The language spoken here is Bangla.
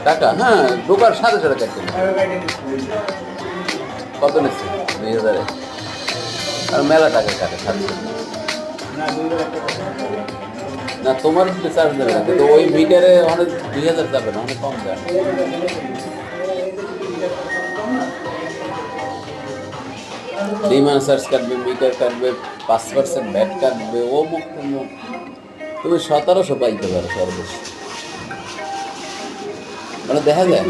টাকা হ্যাঁ ঢোকার সাথে সাথে কাটতে কত নিচ্ছে 2000 আর মেলা টাকা কাটে খাচ্ছে না তোমার চার্জ দেবে না কিন্তু ওই মিটারে অনেক 2000 যাবে না অনেক কম যায় ডিমান্ড চার্জ কাটবে মিটার কাটবে 5% ভ্যাট কাটবে ও মুখ তুমি 1700 পাইতে পারো সর্বোচ্চ মানে দেখা যায়